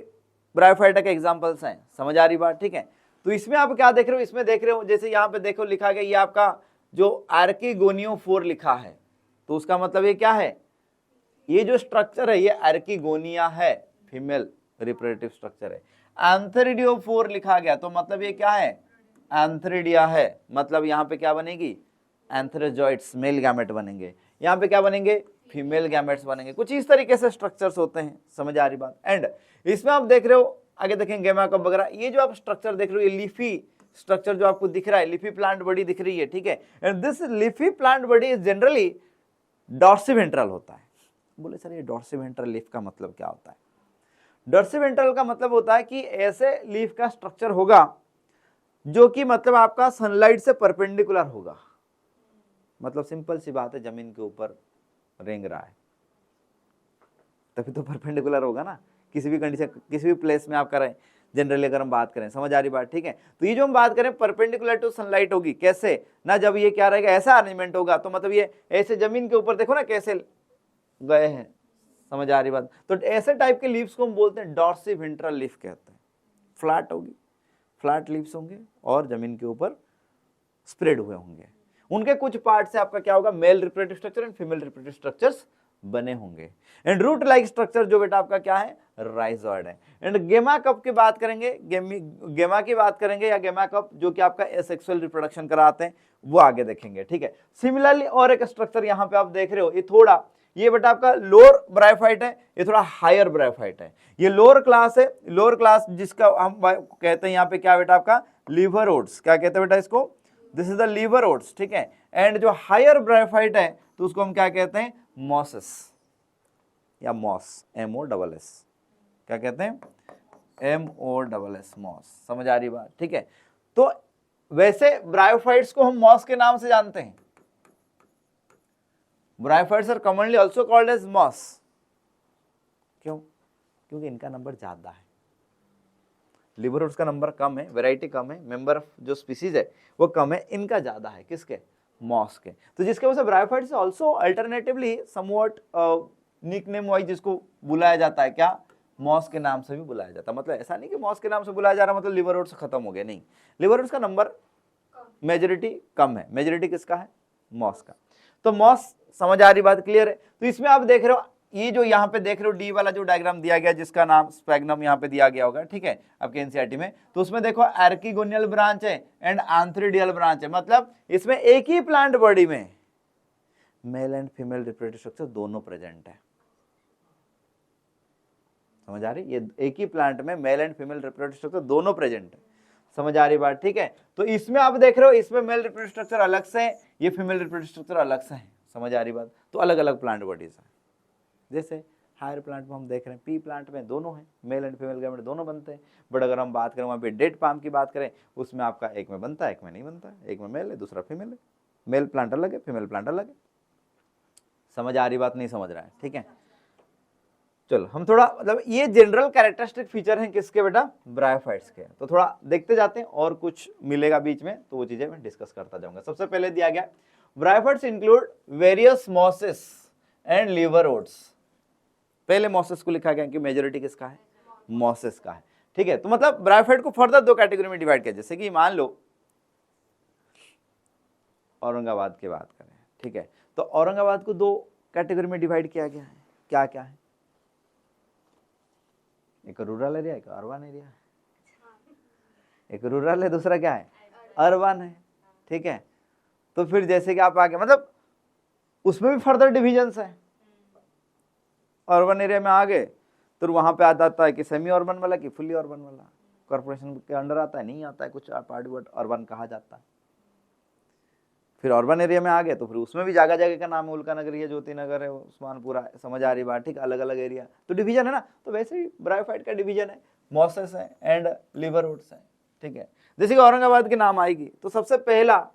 ब्रायोफाइटा के एग्जांपल्स हैं। समझ आ रही बात? ठीक है। तो इसमें आप क्या देख रहे हो, इसमें देख रहे हो, जैसे यहाँ पे देखो लिखा गया, ये आपका जो आर्किगोनियोफोर लिखा है, तो उसका मतलब ये क्या है, ये जो स्ट्रक्चर है ये आर्किगोनिया है, फीमेल रिप्रोडक्टिव स्ट्रक्चर है। एंथेरिडियोफोर लिखा गया तो मतलब ये क्या है, एंथेरिडिया है, मतलब यहाँ पे क्या बनेगी, एंथेरोजॉइड्स, मेल गैमेट बनेंगे। यहाँ पे क्या बनेंगे, फीमेल गैमेट्स बनेंगे। कुछ इस तरीके से स्ट्रक्चर्स होते हैं। समझ आ रही बात? एंड इसमें आप देख रहे हो, आगे देखेंगे गेमाकप वगैरह, ये जो आप स्ट्रक्चर देख रहे हो, ये लीफी स्ट्रक्चर जो आपको दिख रहा है, लीफी प्लांट बॉडी दिख रही है, ठीक है। And this leafy plant body is generally dorsiventral होता है। बोले सर ये डॉर्सिवेंट्रल लीफ का मतलब क्या होता है? डॉर्सिवेंट्रल का मतलब होता है कि ऐसे लीफ का स्ट्रक्चर होगा जो कि मतलब आपका सनलाइट से परपेंडिकुलर होगा। मतलब सिंपल सी बात है, जमीन के ऊपर रेंग रहा है तभी तो परपेंडिकुलर होगा ना, किसी भी कंडीशन, किसी भी प्लेस में आप करें, जनरली अगर हम बात करें। समझ आ रही बात? ठीक है। तो ये जो हम बात करें परपेंडिकुलर टू सनलाइट होगी, कैसे ना, जब ये क्या रहेगा, ऐसा अरेंजमेंट होगा, तो मतलब ये ऐसे जमीन के ऊपर देखो ना कैसे गए हैं। समझ आ रही बात? तो ऐसे टाइप के लीव्स को हम बोलते हैं डॉर्सिवेंट्रल लीफ कहते हैं। फ्लैट होगी, फ्लैट लीव्स होंगे और जमीन के ऊपर स्प्रेड हुए होंगे। उनके कुछ पार्ट से आपका क्या होगा, male reproductive structure and female reproductive structures बने होंगे। एंड रूट लाइक स्ट्रक्चर जो बेटा आपका क्या है, राइजॉइड है। एंड गेमा कप की बात करेंगे, गेमा की बात करेंगे या गेमा कप जो कि आपका एसेक्सुअल रिप्रोडक्शन कराते हैं, वो आगे देखेंगे, ठीक है। सिमिलरली और एक स्ट्रक्चर यहाँ पे आप देख रहे हो, ये थोड़ा, ये बेटा आपका लोअर ब्रायोफाइट है, ये थोड़ा हायर ब्रायोफाइट है। ये लोअर क्लास है, लोअर क्लास जिसका हम कहते हैं यहाँ पे क्या बेटा आपका, लीवर ओट्स, क्या कहते हैं बेटा इसको, this is the liverworts, ठीक है। एंड जो हायर ब्रायोफाइट है तो उसको हम क्या कहते हैं, मॉसेस या मॉस, MOSS, क्या कहते हैं, MOSS, मॉस। समझ आ रही बात, ठीक है। तो वैसे ब्रायोफाइट्स को हम मॉस के नाम से जानते हैं। Bryophytes are commonly also called as moss. क्यों? क्योंकि इनका नंबर ज्यादा है, लिवर ओट्स का नंबर कम है, वैरायटी कम है, मेंबर ऑफ जो स्पीसीज है वो कम है, इनका ज्यादा है, किसके, मॉस के। तो जिसके वजह से bryophytes also alternatively somewhat nickname wise जिसको बुलाया जाता है, क्या, मॉस के नाम से भी बुलाया जाता है। मतलब ऐसा नहीं कि मॉस के नाम से बुलाया जा रहा मतलब लिवर ओट्स खत्म हो गया, नहीं, लिवर ओट्स का नंबर मेजोरिटी कम है, मेजोरिटी किसका है, मॉस का। तो मॉस, समझ आ रही बात, क्लियर है। तो इसमें आप देख रहे हो, ये जो यहाँ पे देख रहे हो डी वाला जो डायग्राम दिया गया जिसका नाम स्पैग्नम यहाँ पे दिया गया होगा, ठीक है, आपके एनसीईआरटी में, तो उसमें देखो आर्किगोनियल ब्रांच है एंड आंथ्रिडियल ब्रांच है। मतलब इसमें एक ही प्लांट बॉडी में male and female reproductive structure दोनों प्रेजेंट है। समझ आ रही, ये एक ही प्लांट में male and female reproductive structure दोनों प्रेजेंट है। समझ आ रही बात, ठीक है। तो इसमें आप देख रहे हो, इसमें मेल रिप्रोडक्टिव स्ट्रक्चर अलग से है, ये फीमेल रिप्रोडक्टिव स्ट्रक्चर अलग से है। समझ आ रही बात, तो अलग अलग प्लांट बॉडीज है। जैसे हायर प्लांट में हम देख रहे हैं, पी प्लांट में दोनों है, मेल एंड फीमेल गैमेट दोनों बनते हैं। बट अगर हम बात करें वहाँ पे डेट पाम की बात करें, उसमें आपका एक में बनता है, एक में नहीं बनता है, एक में मेल है, दूसरा फीमेल है, मेल प्लांट अलग है, फीमेल प्लांट अलग है। समझ आ रही बात, नहीं समझ रहा है, ठीक है। चलो हम थोड़ा, मतलब ये जनरल कैरेक्टरिस्टिक फीचर हैं किसके बेटा, ब्रायोफाइट्स के। तो थोड़ा देखते जाते हैं, और कुछ मिलेगा बीच में तो वो चीजें मैं डिस्कस करता जाऊंगा। सबसे पहले दिया गया, bryophytes include various mosses and liverworts. पहले मॉसेस को लिखा गया कि मेजोरिटी किसका है, मॉसेस का है, ठीक है। तो मतलब ब्रायोफाइट को फर्दर दो कैटेगरी में डिवाइड किया, जैसे कि मान लो औरंगाबाद की बात करें, ठीक है, तो औरंगाबाद को दो कैटेगरी में डिवाइड किया गया है। क्या क्या है, एक रूरल एरिया, एक अर्बन एरिया है। एक रूरल है, दूसरा क्या है, अर्बन है, ठीक है। तो फिर जैसे कि आप आगे, मतलब उसमें भी फर्दर डिविजन्स है। अर्बन एरिया में आ गए तो वहां पे आता है कि सेमी अर्बन वाला कि फुल्ली अर्बन वाला, कॉर्पोरेशन के अंडर आता है, नहीं आता है, कुछ पार्ट बट अर्बन कहा जाता है। फिर अर्बन एरिया में आ गए तो फिर उसमें भी जगह जगह का नाम है, उल्का नगर है, ज्योति नगर है, उस्मानपुरा है। समझ आ रही बात, ठीक, अलग अलग एरिया, तो डिवीजन है ना। तो वैसे ही ब्रायोफाइट का डिवीजन है, मॉसेस है एंड लिवर ओट्स है, ठीक है। जैसे कि औरंगाबाद के नाम आएगी तो सबसे पहला,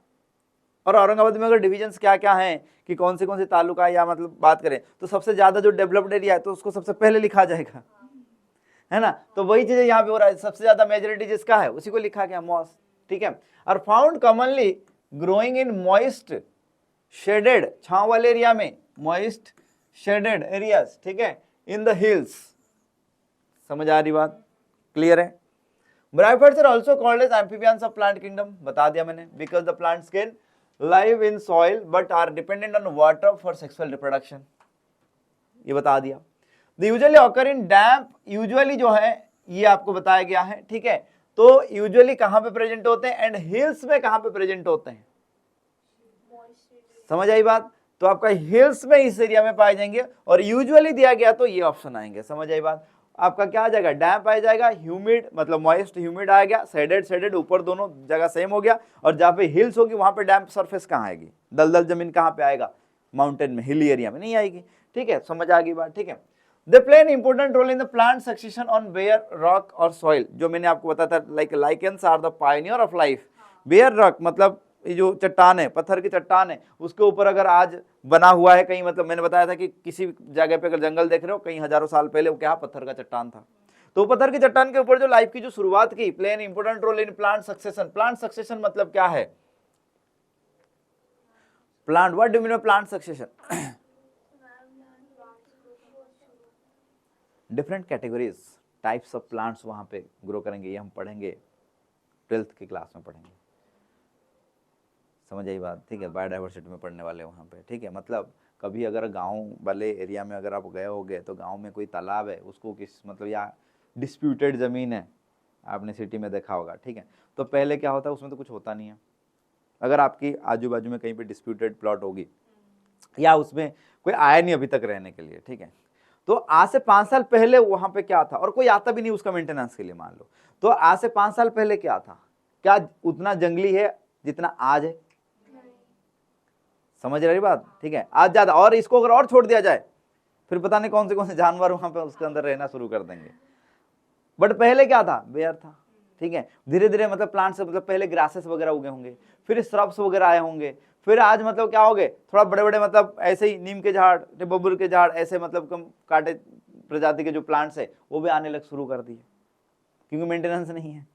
और औरंगाबाद में अगर डिविजन्स क्या क्या हैं कि कौन से तालुका या मतलब बात करें तो सबसे ज्यादा जो डेवलप्ड एरिया है तो उसको सबसे पहले लिखा जाएगा, है ना। तो वही चीजें यहाँ पे हो रहा है, सबसे ज्यादा मेजोरिटी जिसका है उसी को लिखा गया, मॉस, ठीक है। और found commonly growing in moist shaded, छांव वाले एरिया में, मॉइस्ट शेडेड एरियाज, ठीक है, इन द हिल्स। समझ आ रही बात, क्लियर है। Bryophytes are also called as amphibians of plant kingdom, बता दिया मैंने, because the plants can live in soil but are dependent on water for sexual reproduction, ये बता दिया। The usually occur in damp, usually जो है ये आपको बताया गया है, ठीक है। तो यूजुअली कहां पे प्रेजेंट होते हैं एंड हिल्स में कहां पे प्रेजेंट होते हैं, समझ आई बात। तो आपका हिल्स में इस एरिया में पाए जाएंगे, और यूजुअली दिया गया तो ये ऑप्शन आएंगे। समझ आई बात, आपका क्या आ जाएगा, डैम्प आ जाएगा, ह्यूमिड मतलब मॉइस्ट ह्यूमिड आ गया, सेडेड ऊपर दोनों जगह सेम हो गया, और जहां पे हिल्स होगी वहां पे डैम्प सरफेस कहां आएगी, दलदल जमीन कहां पे आएगा, माउंटेन में, हिली एरिया में नहीं आएगी, ठीक है। समझ आ गई बात, ठीक है। They play an important role in the plant succession on bare rock और सॉइल, जो मैंने आपको बताया था, like lichens are the pioneer of life. Bare rock मतलब ये जो चट्टान है, पत्थर की चट्टान है, उसके ऊपर अगर आज बना हुआ है कहीं, मतलब मैंने बताया था कि किसी जगह पे अगर जंगल देख रहे हो कहीं हजारों साल पहले, वो क्या पत्थर का चट्टान था, तो पत्थर की चट्टान के ऊपर जो लाइफ की जो शुरुआत की, play an important role in plant succession. Plant succession मतलब क्या है, plant, what do you mean plant succession, different categories, types of plants वहां पे ग्रो करेंगे, ये हम पढ़ेंगे 12th की क्लास में पढ़ेंगे। समझ आई बात, ठीक है। बायोडाइवर्सिटी में पढ़ने वाले वहाँ पे, ठीक है। मतलब कभी अगर गांव वाले एरिया में अगर आप गए होगे तो गांव में कोई तालाब है, उसको किस मतलब या डिस्प्यूटेड ज़मीन है, आपने सिटी में देखा होगा, ठीक है। तो पहले क्या होता है, उसमें तो कुछ होता नहीं है। अगर आपकी आजू बाजू में कहीं पे डिस्प्यूटेड प्लॉट होगी या उसमें कोई आया नहीं अभी तक रहने के लिए, ठीक है, तो आज से 5 साल पहले वहां पे क्या था, और कोई आता भी नहीं उसका मेंटेनेंस के लिए, मान लो, तो आज से 5 साल पहले क्या था, क्या उतना जंगली है जितना आज है? समझ रही बात, ठीक है। आज ज्यादा, और इसको अगर और छोड़ दिया जाए फिर पता नहीं कौन से जानवर वहां पे उसके अंदर रहना शुरू कर देंगे। बट पहले क्या था, बेयर था, ठीक है। धीरे धीरे मतलब प्लांट्स, मतलब पहले ग्रासेस वगैरह उगे होंगे, फिर श्रब्स वगैरह आए होंगे, फिर आज मतलब क्या हो गए, थोड़ा बड़े बड़े मतलब ऐसे ही नीम के झाड़, बबूल के झाड़, ऐसे मतलब कम कांटे प्रजाति के जो प्लांट्स है वो भी आने लग शुरू कर दिए, क्योंकि मेंटेनेंस नहीं है।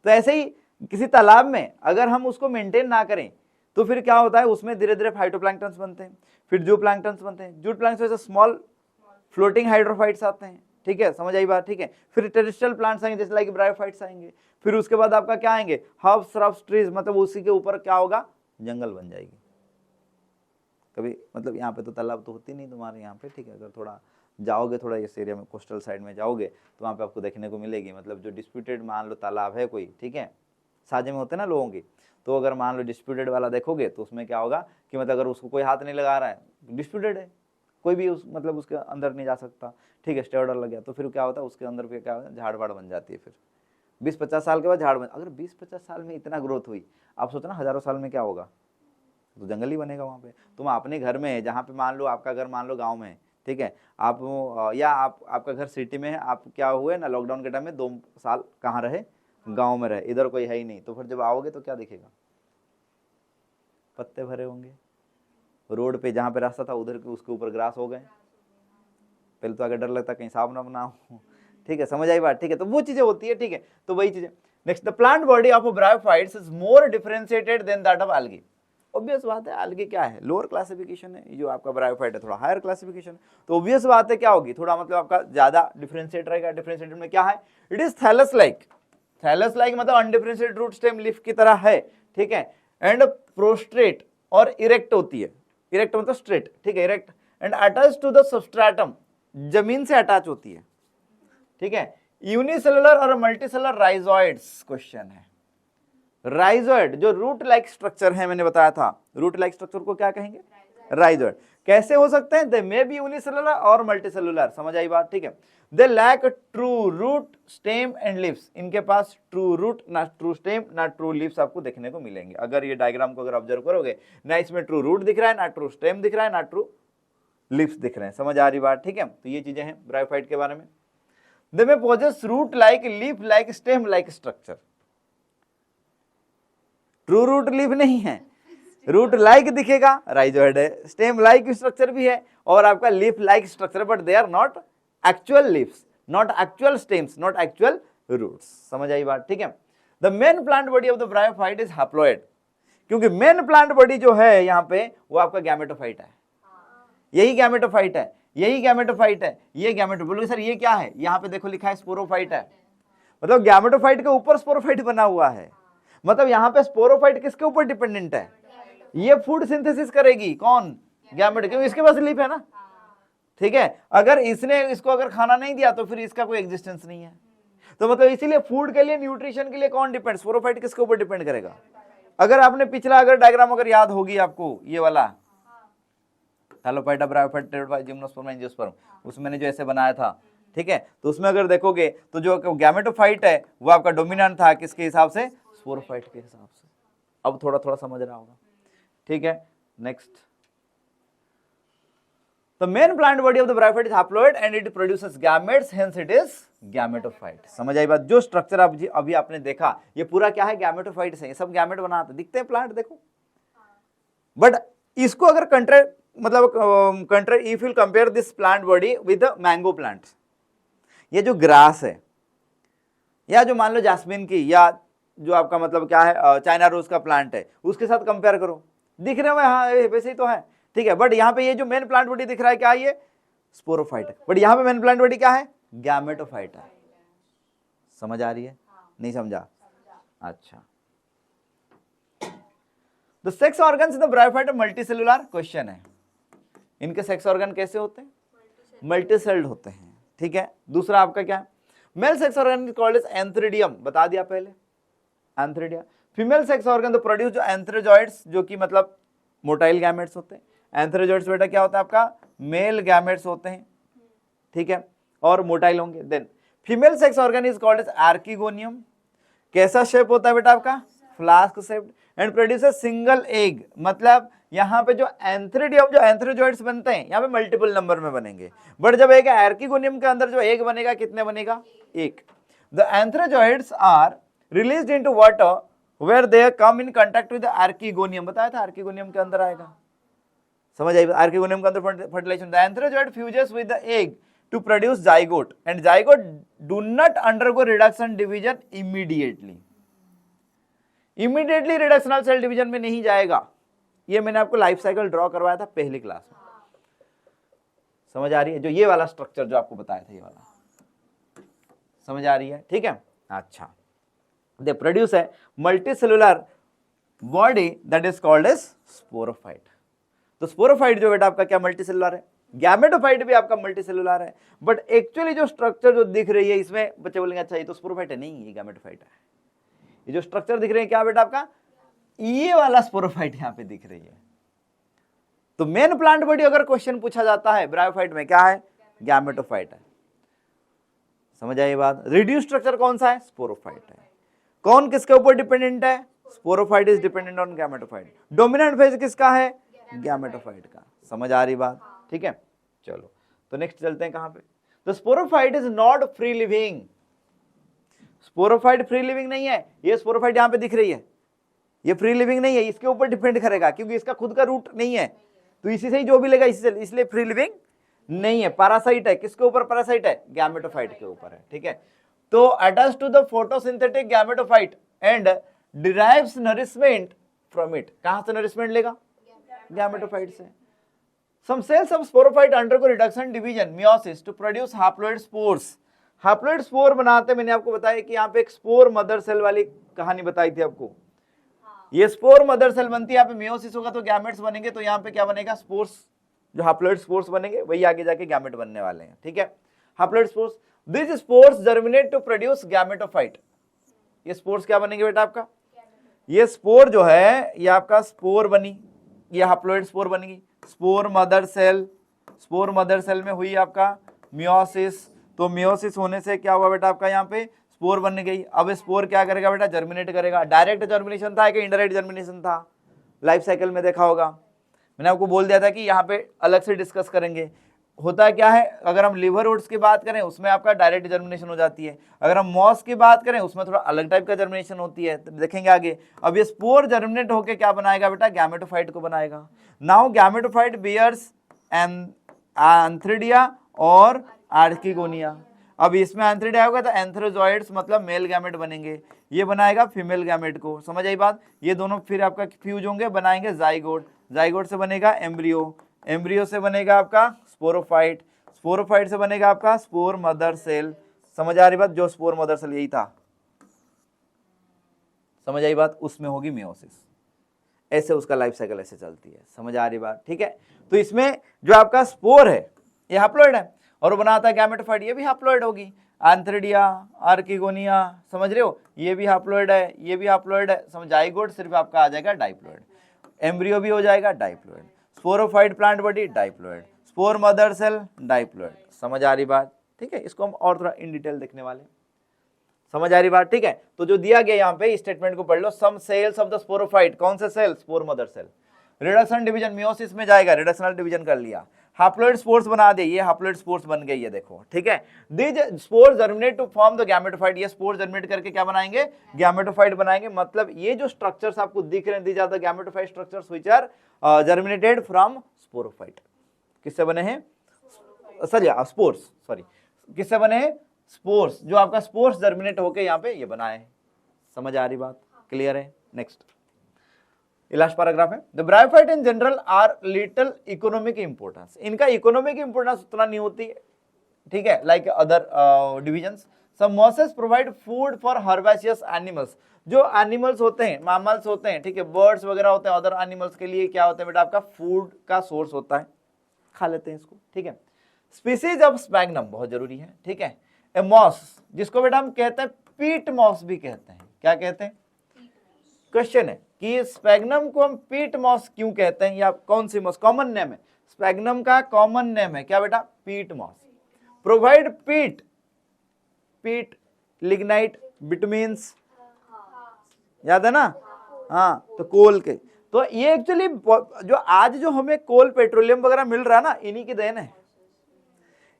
तो ऐसे ही किसी तालाब में अगर हम उसको मेंटेन ना करें तो फिर क्या होता है, उसमें धीरे धीरे फाइटोप्लैंक्टन्स बनते हैं, फिर जू प्लैंक्टन्स बनते हैं, जूट प्लैंक्टन से स्मॉल फ्लोटिंग हाइड्रोफाइट्स आते हैं, ठीक है, समझ आई बात, ठीक है। फिर टेरेस्ट्रियल प्लांट्स आएंगे जैसे लाइक ब्रायोफाइट्स आएंगे, फिर उसके बाद आपका क्या आएंगे, हर्ब्स, श्रब्स, ट्रीज, मतलब उसी के ऊपर क्या होगा, जंगल बन जाएगी। कभी मतलब यहाँ पे तो तालाब तो होती नहीं तुम्हारे यहाँ पे, ठीक है, अगर थोड़ा जाओगे, थोड़ा इस एरिया में कोस्टल साइड में जाओगे तो वहाँ पे आपको देखने को मिलेगी, मतलब जो डिस्प्यूटेड मान लो तालाब है कोई, ठीक है, साझे में होते हैं ना लोगों की, तो अगर मान लो डिस्प्यूटेड वाला देखोगे तो उसमें क्या होगा कि मतलब अगर उसको कोई हाथ नहीं लगा रहा है, डिस्प्यूटेड है, कोई भी उस मतलब उसके अंदर नहीं जा सकता, ठीक है, स्टे ऑर्डर लग गया, तो फिर क्या होता है उसके अंदर फिर क्या होता है, झाड़ बाड़ बन जाती है। फिर 20-50 साल के बाद झाड़ बन, अगर 20-50 साल में इतना ग्रोथ हुई, आप सोचो ना हजारों साल में क्या होगा, तो जंगल ही बनेगा वहाँ पे। तुम अपने घर में, जहाँ पे मान लो आपका घर मान लो गाँव में है, ठीक है, आप या आपका घर सिटी में है, आप क्या हुए ना लॉकडाउन के टाइम में 2 साल कहाँ रहे, गाँव में रहे, इधर कोई है ही नहीं, तो फिर जब आओगे तो क्या दिखेगा, पत्ते भरे होंगे, रोड पे जहाँ पे रास्ता था उधर उसके ऊपर ग्रास हो गए, पहले तो आगे डर लगता कहीं सांप ना बनाओ, ठीक है, समझ आई बात, ठीक है। तो वो चीजें होती है, ठीक है, तो वही चीजें। Next, the plant body of bryophytes is more differentiated than that of algae. Obvious बात है, एल्गी क्या है, लोअर क्लासिफिकेशन है, जो आपका ब्रायोफाइट है थोड़ा हायर क्लासिफिकेशन, तो ऑब्वियस बात है क्या होगी, थोड़ा मतलब आपका ज्यादा डिफरेंशिएट रहेगा। डिफरेंशिएटेड में क्या है, it is thallus like, thallus like मतलब अनडिफरेंशिएटेड रूट स्टेम लीफ की तरह है, ठीक है, एंड प्रोस्ट्रेट और इरेक्ट होती है, इरेक्ट मतलब स्ट्रेट, ठीक है, erect, and attach to the substratum, जमीन से अटैच होती है, ठीक है। यूनिसेलुलर और मल्टीसेलुलर राइजोइड्स क्वेश्चन है। राइजोइड जो रूट लाइक स्ट्रक्चर है, मैंने बताया था, रूट लाइक स्ट्रक्चर को क्या कहेंगे, राइजोइड। कैसे हो सकते हैं, दे मे बी यूनिसेलुलर और मल्टीसेलुलर, समझ आई बात, ठीक है। They lack true root stem and leaves, इनके पास ट्रू रूट ना ट्रू स्टेम ना ट्रू लीव्स आपको देखने को मिलेंगे। अगर ये डायग्राम को अगर ऑब्जर्व करोगे ना, इसमें ट्रू रूट दिख रहा है, ना ट्रू स्टेम दिख रहा है, ना ट्रू लीव्स दिख रहे हैं, समझ आ रही बात, ठीक है। तो ये चीजें हैं ब्रायोफाइट के बारे में। They may possess root like, leaf like, stem like structure. True root leaf नहीं है, रूट लाइक दिखेगा, राइजोइड है, स्टेम लाइक स्ट्रक्चर भी है, और आपका leaf like structure, but they are not actual leaves, not actual stems, not actual roots, समझ आई बात, ठीक है। The main plant body of the bryophyte is haploid, क्योंकि मेन प्लांट बॉडी जो है यहाँ पे वो आपका गैमेटोफाइट है, यही गैमेटोफाइट है, यही गैमेटोफाइट है, ये गैमेटो, बोलोगे सर ये क्या है, यहाँ पे देखो लिखा है स्पोरोफाइट है, मतलब गैमेटोफाइट के ऊपर स्पोरोफाइट बना हुआ है, मतलब यहाँ पे स्पोरोफाइट किसके ऊपर डिपेंडेंट है, ये फूड सिंथेसिस करेगी कौन, गैमेटो, क्योंकि इसके पास लीफ है ना, ठीक है। अगर इसने इसको अगर खाना नहीं दिया तो फिर इसका कोई एग्जिस्टेंस नहीं है, तो मतलब इसीलिए फूड के लिए, न्यूट्रिशन के लिए कौन डिपेंड, स्पोरोफाइट किसके ऊपर डिपेंड करेगा। अगर आपने पिछला अगर डायग्राम अगर याद होगी आपको, ये वाला थैलोफाइटा, ब्रायोफाइटा, जिम्नोस्पर्म, एंजियोस्पर्म, उसमें मैंने जो ऐसे बनाया था, ठीक है, तो उसमें अगर देखोगे तो जो गैमेटोफाइट है वो आपका डोमिनेंट था किसके हिसाब से, स्पोरोफाइट के हिसाब से। अब थोड़ा थोड़ा समझ रहा होगा, ठीक है। Next, the main plant body of the bryophyte is haploid and it produces gametes, hence it is gametophyte. समझ आई बात, जो स्ट्रक्चर आप अभी आपने देखा ये पूरा क्या है, गैमेटोफाइट से, ये सब गैमेट बनाते दिखते हैं प्लांट, देखो। बट इसको अगर contra if you compare this plant body with mango plant, ये जो ग्रास है या जो मान लो जास्मिन की, या जो आपका मतलब क्या है चाइना रोज का प्लांट है, उसके साथ कंपेयर करो, दिख रहे हो, हाँ वैसे ही तो है, ठीक है। बट यहाँ पे ये जो मेन प्लांट बॉडी दिख रहा है क्या है, ये स्पोरोफाइट है, बट यहाँ पे मेन प्लांट बॉडी क्या है, गैमेटोफाइट है। समझ आ रही है, नहीं समझा, अच्छा। The sex organs in the bryophyta multicellular, question है इनके सेक्स ऑर्गन कैसे होते हैं, मल्टीसेल्ड होते हैं, ठीक है। दूसरा आपका क्या, male sex organ is called as antheridium, बता दिया पहले antheridia. Female sex organ the produce जो एंथ्रोजॉइड्स, जो कि मतलब मोटाइल गैमेट्स होते हैं। एंथ्रोजॉइड्स बेटा क्या होता है आपका, मेल गैमेट्स होते हैं, ठीक है, और मोटाइल होंगे। Then female sex organ is called as archegonium, कैसा शेप होता है बेटा आपका, flask shaped, and produces single egg, मतलब यहाँ पे जो एंथ्रिडियम जो एंथ्रोजॉइड्स बनते हैं यहाँ पे मल्टीपल नंबर में बनेंगे, बट जब एक आर्किगोनियम के अंदर जो एग बनेगा कितने बनेगा, एक। The antherozoids are released into water where they come in contact with archegonium, बताया था आर्किगोनियम के अंदर आएगा, समझ आई, आर्किगोनियम के अंदर fertilisation. The antherozoid fuses with the egg to produce zygote and zygote do not undergo reduction division immediately reductional cell division में नहीं जाएगा। ये मैंने आपको लाइफ साइकिल ड्रॉ करवाया था पहली क्लास में, समझ आ रही है, जो ये वाला स्ट्रक्चर जो आपको बताया था ये वाला, समझ आ रही है, ठीक है। अच्छा, दे प्रोड्यूस है multicellular body that is called as sporophyte. तो स्पोरोफाइट जो बेटा आपका क्या मल्टीसेलुलर है, गैमेटोफाइट भी आपका मल्टीसेलुलर है, बट एक्चुअली जो स्ट्रक्चर जो दिख रही है इसमें बच्चे बोलेंगे अच्छा ये तो स्पोरोफाइट है, नहीं ये गैमेटोफाइट है। ये जो स्ट्रक्चर दिख रहे हैं क्या बेटा आपका, ये वाला स्पोरोफाइट यहाँ पे दिख रही है। तो मेन प्लांट बॉडी अगर क्वेश्चन पूछा जाता है ब्रायोफाइट में क्या है, गैमेटोफाइट है, समझ आई बात। रिड्यूस स्ट्रक्चर कौन सा है, स्पोरोफाइट है। कौन किसके ऊपर डिपेंडेंट है, sporophyte is dependent on gametophyte. Dominant phase किसका है, गैमेटोफाइट का, समझ आ रही बात, ठीक है। चलो तो नेक्स्ट चलते हैं कहां पे, the sporophyte is not free living, sporophyte free living नहीं है। ये स्पोरोफाइट यहां पे दिख रही है, ये फ्री लिविंग नहीं है, इसके ऊपर डिपेंड करेगा क्योंकि इसका खुद का रूट नहीं है, तो इसी से ही जो भी लेगा इसी से, इसलिए फ्री लिविंग नहीं है, पैरासाइट है। किसके ऊपर पैरासाइट है, गैमेटोफाइट के ऊपर है, ठीक है। तो attach to the photosynthetic gametophyte and derives nourishment from it, कहां से नरिशमेंट लेगा, गैमेटोफाइट से। Some cells of sporophyte undergo reduction division meiosis to produce haploid spores। Haploid spore बनाते, मैंने आपको बताया कि यहाँ पे एक स्पोर मदर सेल वाली कहानी बताई थी आपको। ये स्पोर मदर सेल बनती है, यहाँ पे मियोसिस होगा तो गैमेट्स बनेंगे, तो यहाँ पे क्या बनेगा, स्पोर्स, जो हैप्लॉइड स्पोर्स बनेंगे वही आगे जाके गैमेट बनने वाले हैं, ठीक है। Haploid spores, this spores germinate to produce gametophyte. ये स्पोर्स क्या बनेंगे बेटा आपका, ये स्पोर जो है ये आपका स्पोर बनी, ये हैप्लॉइड स्पोर बनेगी। स्पोर मदर सेल में हुई आपका मियोसिस, तो मियोसिस होने से क्या हुआ बेटा आपका, यहाँ पे स्पोर बन गई। अब स्पोर क्या करेगा बेटा, जर्मिनेट करेगा। डायरेक्ट जर्मिनेशन था कि इनडायरेक्ट जर्मिनेशन था, लाइफ साइकिल में देखा होगा, मैंने आपको बोल दिया था कि यहाँ पे अलग से डिस्कस करेंगे। होता क्या है, अगर हम लिवर वुड्स की बात करें उसमें आपका डायरेक्ट जर्मिनेशन हो जाती है, अगर हम मॉस की बात करें उसमें थोड़ा अलग टाइप का जर्मिनेशन होती है, तो देखेंगे आगे। अब ये स्पोर जर्मिनेट होकर क्या बनाएगा बेटा, गैमेटोफाइट को बनाएगा। नाउ गैमेटोफाइट बियर्स एंथ्रिडिया और आर्किगोनिया। अब इसमें एंथ्रिडिया होगा तो एंथ्रोजॉइड्स मतलब मेल गैमेट बनेंगे, ये बनाएगा फीमेल गैमेट को, समझ आई बात। ये दोनों फिर आपका फ्यूज होंगे, बनाएंगे जाइगोट, जाइगोट से बनेगा एम्ब्रियो, एम्ब्रियो से बनेगा आपका स्पोरोफाइट, स्पोरोफाइट से बनेगा आपका स्पोर मदर सेल, समझ आ रही बात। जो स्पोर मदर सेल यही था, समझ आई बात, उसमें होगी मियोसिस। ऐसे उसका लाइफ साइकिल ऐसे चलती है, समझ आ रही बात, ठीक है। तो इसमें जो आपका स्पोर है ये हैप्लॉइड है और बनाता है गैमेटोफाइट, ये भी हैप्लॉइड होगी। एंथ्रिडिया, आर्किगोनिया, समझ रहे हो, ये भी हैप्लॉइड है, ये भी हैप्लॉइड है, समझ। जाइगोट सिर्फ आपका आ जाएगा डाइप्लॉइड, एम्ब्रियो भी हो जाएगा diploid, sporophyte plant body diploid, spore mother cell diploid, समझ आ रही बात, ठीक है। इसको हम और थोड़ा इन डिटेल देखने वाले, समझ आ रही बात, ठीक है। तो जो दिया गया यहाँ पे स्टेटमेंट को पढ़ लो, some cells of the sporophyte, कौन से cell, spore mother cell, reduction division meiosis में जाएगा, रिडक्शनल डिवीजन कर लिया, हैप्लॉइड स्पोर्स बना दे, ये हैप्लॉइड स्पोर्स बन गई है, देखो, ठीक है। This spore germinate to form the gametophyte, ये स्पोर जर्मिनेट करके क्या बनाएंगे, गैमेटोफाइट बनाएंगे। मतलब ये जो स्ट्रक्चर्स आपको दिख रहे हैं, these are the gametophyte structures which are germinated from sporophyte. किससे बने हैं, स्पोर्स, सॉरी, किससे बने हैं, स्पोर्स, जो आपका स्पोर्स जर्मिनेट होके यहाँ पे ये बना है, समझ आ रही बात, क्लियर है। नेक्स्ट लास्ट पैराग्राफ है, the bryophyte in general are little economic importance, इनका इकोनॉमिक इंपोर्टेंस उतना नहीं होती है, ठीक है, like other divisions. Some mosses provide food for herbaceous animals, जो एनिमल्स होते हैं, मैमल्स होते हैं, ठीक है, बर्ड्स वगैरह होते हैं, अदर एनिमल्स के लिए क्या होता है बेटा आपका फूड का सोर्स होता है, खा लेते हैं इसको, ठीक है। स्पीसीज ऑफ स्पैग्नम बहुत जरूरी है, ठीक है। ए मॉस, जिसको बेटा हम कहते हैं पीट मॉस भी कहते हैं, क्या कहते हैं? क्वेश्चन है कि स्पैग्नम को हम पीट मॉस क्यों कहते हैं, या कौन सी मॉस कॉमन नेम है? स्पैग्नम का कॉमन नेम है क्या बेटा? पीट मॉस। प्रोवाइड पीट, पीट, लिग्नाइट, बिटुमिन्स, याद है ना? हाँ, तो कोल के, तो ये एक्चुअली जो आज जो हमें कोल पेट्रोलियम वगैरह मिल रहा है ना, इन्हीं की देन है।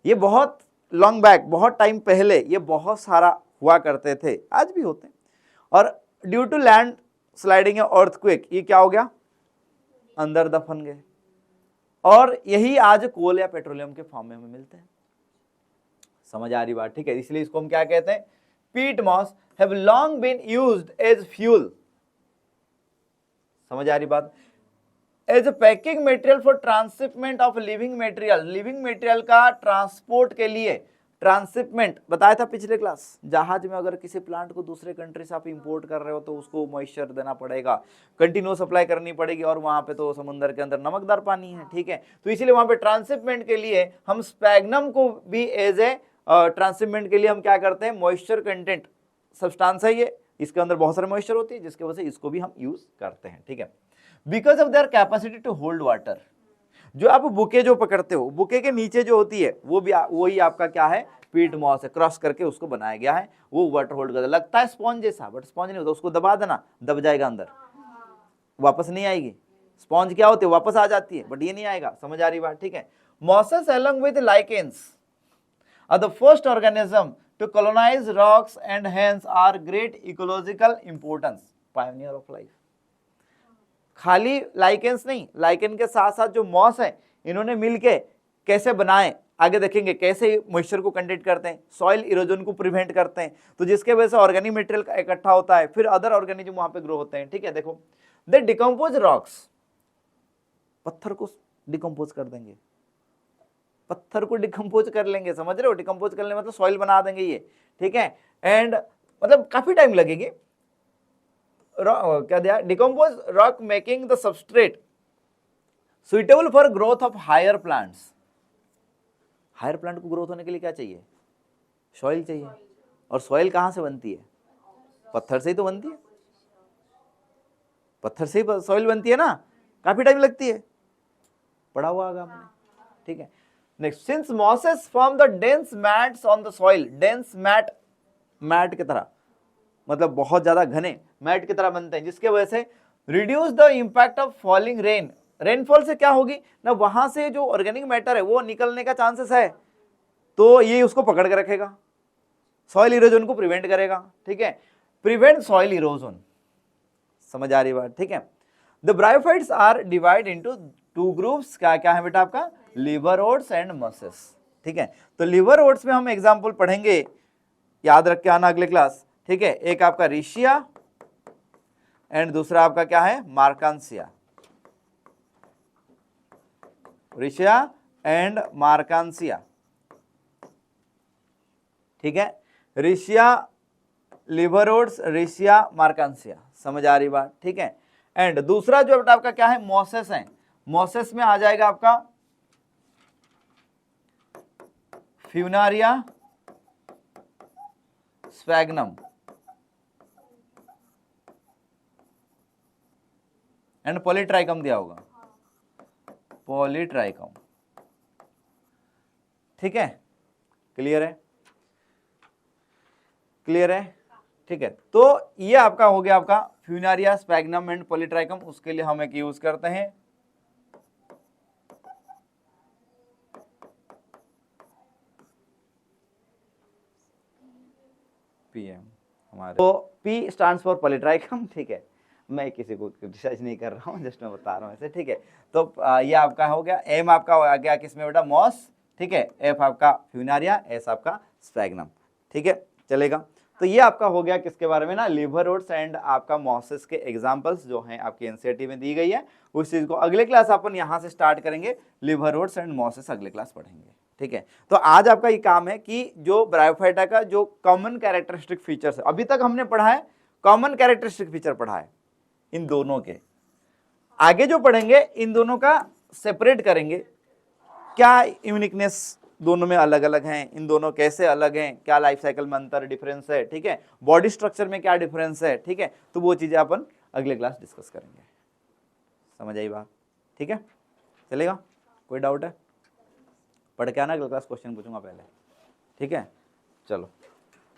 ये बहुत लॉन्ग बैक, बहुत टाइम पहले ये बहुत सारा हुआ करते थे, आज भी होते हैं। और ड्यू टू लैंड स्लाइडिंग या अर्थक्वेक ये क्या हो गया? अंदर दफन गए, और यही आज कोल या पेट्रोलियम के फॉर्म में हमें मिलते हैं। समझ आ रही बात? ठीक है, इसलिए इसको हम क्या कहते हैं? Peat moss have long been used as fuel. समझ आ रही बात? As a packing material for transshipment of living material, living material का ट्रांसपोर्ट के लिए, ट्रांसशिपमेंट बताया था पिछले क्लास, जहाज में अगर किसी प्लांट को दूसरे कंट्री से आप इंपोर्ट कर रहे हो तो उसको मॉइस्चर देना पड़ेगा, कंटिन्यू सप्लाई करनी पड़ेगी, और वहां पे तो समुद्र के अंदर नमकदार पानी है, ठीक है, तो इसीलिए वहां पे ट्रांसशिपमेंट के लिए हम स्पैग्नम को भी एज ए ट्रांसशिपमेंट के लिए हम क्या करते हैं? मॉइस्चर कंटेंट सब्सटेंस है ये, इसके अंदर बहुत सारे मॉइस्चर होती है, जिसकी वजह से इसको भी हम यूज करते हैं, ठीक है। Because of their capacity to hold water, जो आप बुके जो पकड़ते हो, बुके के नीचे जो होती है वो भी वही आपका क्या है? पीट मॉस है, क्रॉस करके उसको बनाया गया है, वो वाटर होल्ड करता है। लगता है स्पॉन्ज जैसा, बट स्पॉन्ज नहीं होता, उसको दबा देना, दब जाएगा अंदर, वापस नहीं आएगी। स्पॉन्ज क्या होती है? वापस आ जाती है, बट ये नहीं आएगा। समझ आ रही बात? ठीक है। Mosses along with lichens are the first organism to colonize rocks and hence are great ecological importance, pioneer of life। खाली लाइकेंस नहीं, लाइकेन के साथ साथ जो मॉस है, इन्होंने मिलके कैसे बनाए, आगे देखेंगे कैसे मॉइस्चर को कंटेंट करते हैं, सॉइल इरोजन को प्रिवेंट करते हैं, तो जिसके वजह से ऑर्गेनिक मटेरियल का इकट्ठा होता है, फिर अदर ऑर्गेनिज्म वहां पे ग्रो होते हैं, ठीक है। देखो, दे डिकम्पोज रॉक्स, पत्थर को डिकम्पोज कर देंगे, पत्थर को डिकम्पोज कर लेंगे, समझ रहे हो? डिकम्पोज करने मतलब सॉइल बना देंगे ये, ठीक है। एंड मतलब काफी टाइम लगेगी, क्या दिया? Decompose rock making the substrate suitable for growth of higher plants. Higher plant को ग्रोथ होने के लिए क्या चाहिए? सॉइल चाहिए, और सॉइल कहां से बनती है? पत्थर से ही तो बनती है, पत्थर से ही सॉइल बनती है ना, काफी टाइम लगती है, पढ़ा हुआ होगा आपने, ठीक है। Next, since mosses form the dense mats on the soil, dense mat, mat की तरह मतलब बहुत ज्यादा घने मैट की तरह बनते हैं, जिसके वजह से reduce the impact of falling rain, rainfall से क्या होगी ना, वहां से जो ऑर्गेनिक मैटर है वो निकलने का चांसेस है, तो ये उसको पकड़ के रखेगा, सॉइल इरोजन को प्रिवेंट करेगा, ठीक है, प्रिवेंट सॉइल इरोजन। समझ आ रही बात? ठीक है। The bryophytes are divide into two groups, क्या क्या है बेटा आपका? लिवर ओट्स एंड मसेस, ठीक है। तो लिवर ओट्स में हम एग्जांपल पढ़ेंगे, याद रख के आना अगले क्लास, ठीक है। एक आपका रिशिया एंड दूसरा आपका क्या है? मार्कांसिया, रिशिया एंड मार्कांसिया, ठीक है। रिशिया, लिवर ओट्स, रिशिया, मार्कांसिया, समझ आ रही बात? ठीक है। एंड दूसरा जो बेटा आपका क्या है? मॉसेस है, मॉसेस में आ जाएगा आपका फ्यूनारिया, स्फैग्नम एंड पॉलीट्राइकम दिया होगा, पॉलीट्राइकम, ठीक है। क्लियर है? क्लियर है? ठीक है। तो ये आपका हो गया आपका फ्यूनारिया, स्फैग्नम एंड पॉलीट्राइकम, उसके लिए हम एक यूज करते हैं पीएम हमारे, तो पी स्टैंड्स फॉर पॉलीट्राइकम, ठीक है। मैं किसी को रिसर्च नहीं कर रहा हूँ, जस्ट मैं बता रहा हूँ ऐसे, ठीक है। तो ये आपका हो गया, एम आपका आ गया किसमें बेटा? मॉस, ठीक है। एफ आपका फ्यूनारिया, एस आपका स्फैग्नम, ठीक है, चलेगा। तो ये आपका हो गया किसके बारे में ना? लिवर ओट्स एंड आपका मॉसेस के एग्जांपल्स जो हैं आपके एनसीईआरटी में दी गई है, उस चीज को अगले क्लास अपन यहां से स्टार्ट करेंगे, लिवर ओट्स एंड मॉसेस अगले क्लास पढ़ेंगे। ठीक है। तो आज आपका ये काम है कि जो ब्रायोफाइटा का जो कॉमन कैरेक्टरिस्टिक फीचर्स है, अभी तक हमने पढ़ा है कॉमन कैरेक्टरिस्टिक फीचर पढ़ा है इन दोनों के, आगे जो पढ़ेंगे इन दोनों का सेपरेट करेंगे, क्या यूनिकनेस दोनों में अलग अलग हैं, इन दोनों कैसे अलग हैं, क्या लाइफ साइकिल में अंतर डिफरेंस है, ठीक है, बॉडी स्ट्रक्चर में क्या डिफरेंस है, ठीक है। तो वो चीजें अपन अगले क्लास डिस्कस करेंगे। समझ आई बात? ठीक है, चलेगा? कोई डाउट है? पढ़ के आना, अगले क्लास क्वेश्चन पूछूंगा पहले, ठीक है। चलो।